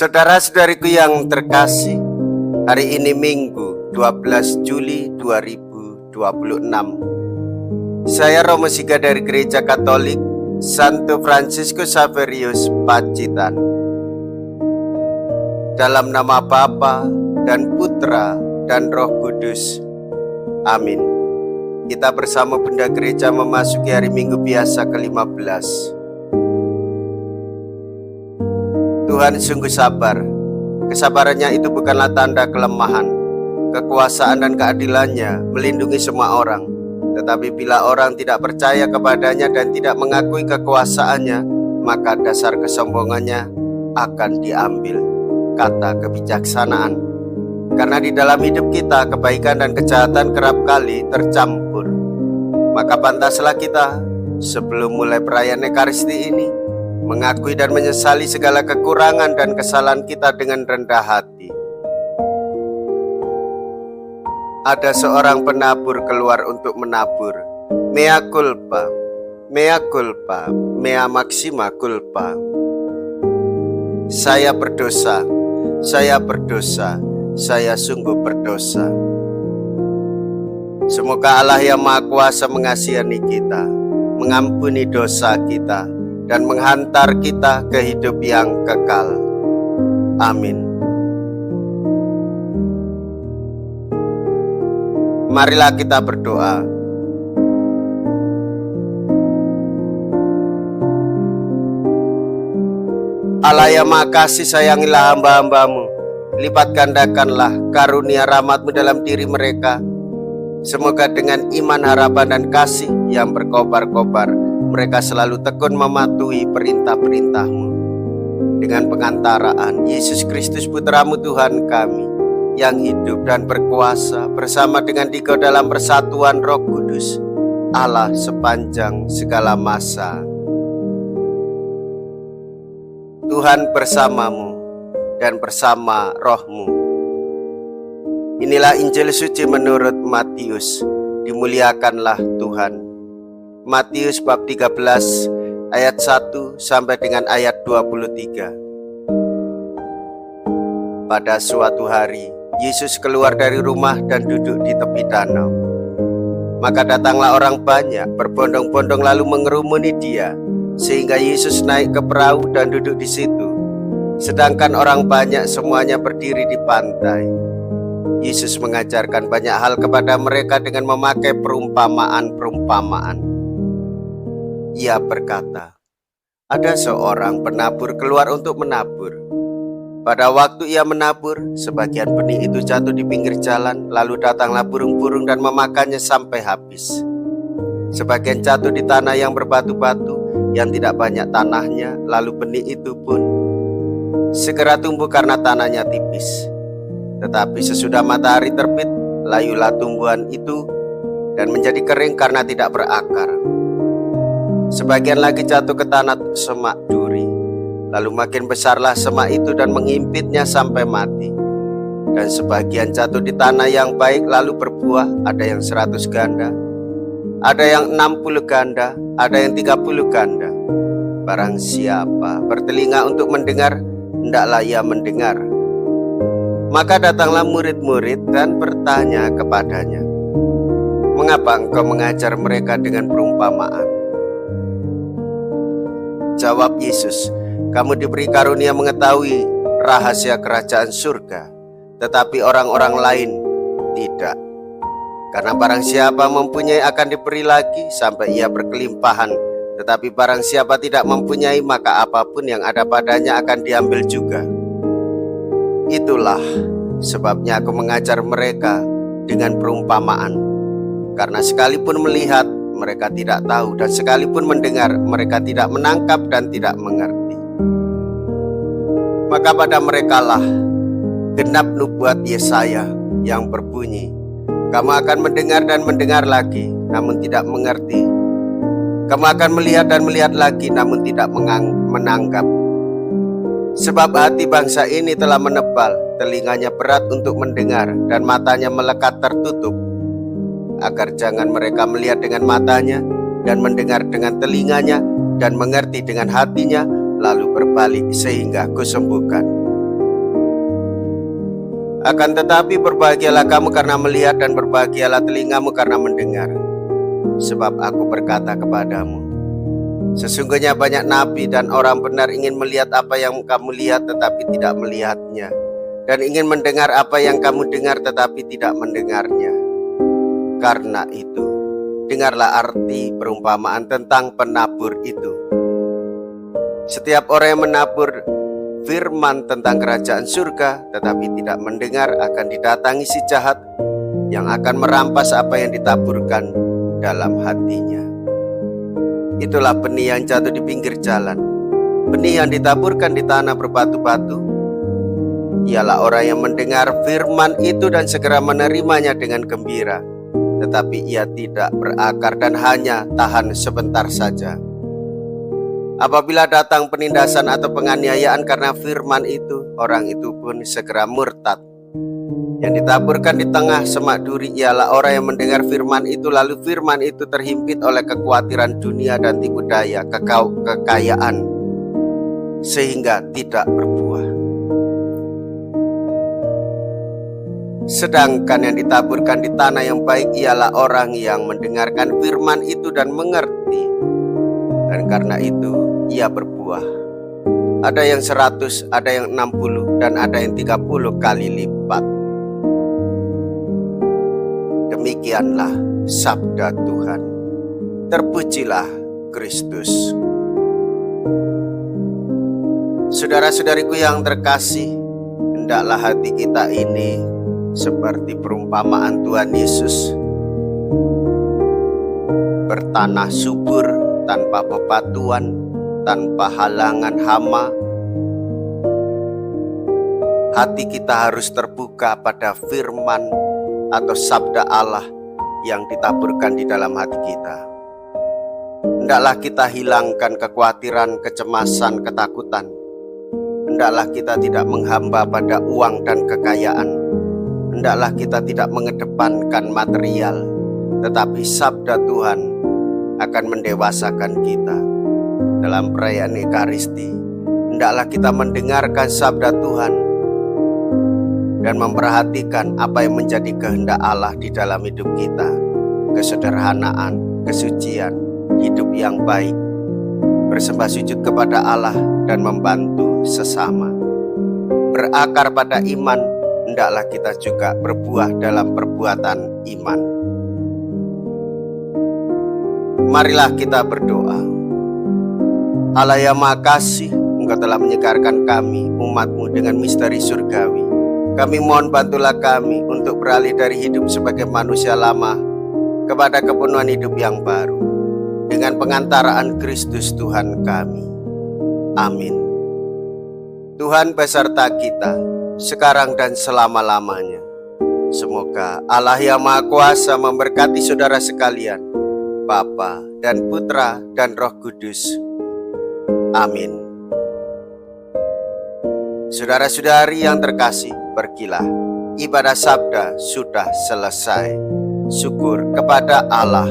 Saudara-saudariku yang terkasih, hari ini Minggu 12 Juli 2026. Saya Romo Siga dari Gereja Katolik Santo Fransiskus Xaverius Pacitan. Dalam nama Bapa dan Putra dan Roh Kudus. Amin. Kita bersama Bunda Gereja memasuki hari Minggu biasa ke-15. Tuhan sungguh sabar. Kesabarannya itu bukanlah tanda kelemahan. Kekuasaan dan keadilannya melindungi semua orang. Tetapi bila orang tidak percaya kepadanya dan tidak mengakui kekuasaannya, maka dasar kesombongannya akan diambil. Kata kebijaksanaan. Karena di dalam hidup kita kebaikan dan kejahatan kerap kali tercampur. Maka pantaslah kita sebelum mulai perayaan Ekaristi ini mengakui dan menyesali segala kekurangan dan kesalahan kita dengan rendah hati. Ada seorang penabur keluar untuk menabur. Mea culpa, mea culpa, mea maxima culpa. Saya berdosa, saya berdosa, saya sungguh berdosa. Semoga Allah yang Maha Kuasa mengasihani kita, mengampuni dosa kita, dan menghantar kita ke hidup yang kekal. Amin. Marilah kita berdoa. Allah yang Maha Kasih, sayangilah hamba-hambamu. Lipat gandakanlah karunia rahmat-Mu dalam diri mereka. Semoga dengan iman, harapan, dan kasih yang berkobar-kobar, mereka selalu tekun mematuhi perintah-perintah-Mu. Dengan pengantaraan Yesus Kristus Putra-Mu Tuhan kami, yang hidup dan berkuasa bersama dengan Dikau dalam persatuan Roh Kudus, Allah sepanjang segala masa. Tuhan bersamamu dan bersama rohmu. Inilah Injil suci menurut Matius. Dimuliakanlah Tuhan. Matius bab 13 ayat 1 sampai dengan ayat 23. Pada suatu hari, Yesus keluar dari rumah dan duduk di tepi danau. Maka datanglah orang banyak berbondong-bondong lalu mengerumuni Dia, sehingga Yesus naik ke perahu dan duduk di situ. Sedangkan orang banyak semuanya berdiri di pantai. Yesus mengajarkan banyak hal kepada mereka dengan memakai perumpamaan-perumpamaan. Ia berkata, ada seorang penabur keluar untuk menabur. Pada waktu ia menabur, sebagian benih itu jatuh di pinggir jalan, lalu datanglah burung-burung dan memakannya sampai habis. Sebagian jatuh di tanah yang berbatu-batu, yang tidak banyak tanahnya, lalu benih itu pun segera tumbuh karena tanahnya tipis. Tetapi sesudah matahari terbit, layulah tumbuhan itu dan menjadi kering karena tidak berakar. Sebagian lagi jatuh ke tanah semak duri. Lalu makin besarlah semak itu dan mengimpitnya sampai mati. Dan sebagian jatuh di tanah yang baik lalu berbuah, ada yang 100 ganda, ada yang 60 ganda, ada yang 30 ganda. Barang siapa bertelinga untuk mendengar, hendaklah ia mendengar. Maka datanglah murid-murid dan bertanya kepadanya, mengapa engkau mengajar mereka dengan perumpamaan? Jawab Yesus, kamu diberi karunia mengetahui rahasia kerajaan surga, tetapi orang-orang lain tidak. Karena barang siapa mempunyai akan diberi lagi sampai ia berkelimpahan, tetapi barang siapa tidak mempunyai, maka apapun yang ada padanya akan diambil juga. Itulah sebabnya aku mengajar mereka dengan perumpamaan. Karena sekalipun melihat, mereka tidak tahu, dan sekalipun mendengar, mereka tidak menangkap dan tidak mengerti. Maka pada merekalah genap nubuat Yesaya yang berbunyi, kamu akan mendengar dan mendengar lagi, namun tidak mengerti. Kamu akan melihat dan melihat lagi, namun tidak menanggap. Sebab hati bangsa ini telah menebal, telinganya berat untuk mendengar, dan matanya melekat tertutup, agar jangan mereka melihat dengan matanya, dan mendengar dengan telinganya, dan mengerti dengan hatinya, lalu berbalik sehingga kusembuhkan. Akan tetapi berbahagialah kamu karena melihat, dan berbahagialah telingamu karena mendengar. Sebab aku berkata kepadamu, sesungguhnya banyak nabi dan orang benar ingin melihat apa yang kamu lihat tetapi tidak melihatnya, dan ingin mendengar apa yang kamu dengar tetapi tidak mendengarnya. Karena itu, dengarlah arti perumpamaan tentang penabur itu. Setiap orang yang menabur firman tentang kerajaan surga tetapi tidak mendengar akan didatangi si jahat yang akan merampas apa yang ditaburkan dalam hatinya. Itulah benih yang jatuh di pinggir jalan. Benih yang ditaburkan di tanah berbatu-batu ialah orang yang mendengar firman itu dan segera menerimanya dengan gembira, tetapi ia tidak berakar dan hanya tahan sebentar saja. Apabila datang penindasan atau penganiayaan karena firman itu, orang itu pun segera murtad. Yang ditaburkan di tengah semak duri ialah orang yang mendengar firman itu, lalu firman itu terhimpit oleh kekhawatiran dunia dan tipu daya kekayaan, sehingga tidak berbuah. Sedangkan yang ditaburkan di tanah yang baik ialah orang yang mendengarkan firman itu dan mengerti, dan karena itu ia berbuah. Ada yang 100, ada yang 60, dan ada yang 30 kali lipat. Demikianlah sabda Tuhan. Terpujilah Kristus. Saudara-saudariku yang terkasih, hendaklah hati kita ini seperti perumpamaan Tuhan Yesus, bertanah subur tanpa bebatuan, tanpa halangan hama. Hati kita harus terbuka pada firman atau sabda Allah yang ditaburkan di dalam hati kita. Hendaklah kita hilangkan kekhawatiran, kecemasan, ketakutan. Hendaklah kita tidak menghamba pada uang dan kekayaan. Hendaklah kita tidak mengedepankan material, tetapi sabda Tuhan akan mendewasakan kita. Dalam perayaan Ekaristi, hendaklah kita mendengarkan sabda Tuhan dan memperhatikan apa yang menjadi kehendak Allah di dalam hidup kita. Kesederhanaan, kesucian, hidup yang baik, bersembah sujud kepada Allah dan membantu sesama. Berakar pada iman, hendaklah kita juga berbuah dalam perbuatan iman. Marilah kita berdoa. Allah yang Maha Kasih, Engkau telah menyegarkan kami, umat-Mu, dengan misteri surgawi. Kami mohon bantulah kami untuk beralih dari hidup sebagai manusia lama kepada kepenuhan hidup yang baru, dengan pengantaraan Kristus Tuhan kami. Amin. Tuhan beserta kita, sekarang dan selama-lamanya. Semoga Allah yang Maha Kuasa memberkati saudara sekalian, Bapa dan Putra dan Roh Kudus. Amin. Saudara-saudari yang terkasih, pergilah. Ibadah sabda sudah selesai. Syukur kepada Allah.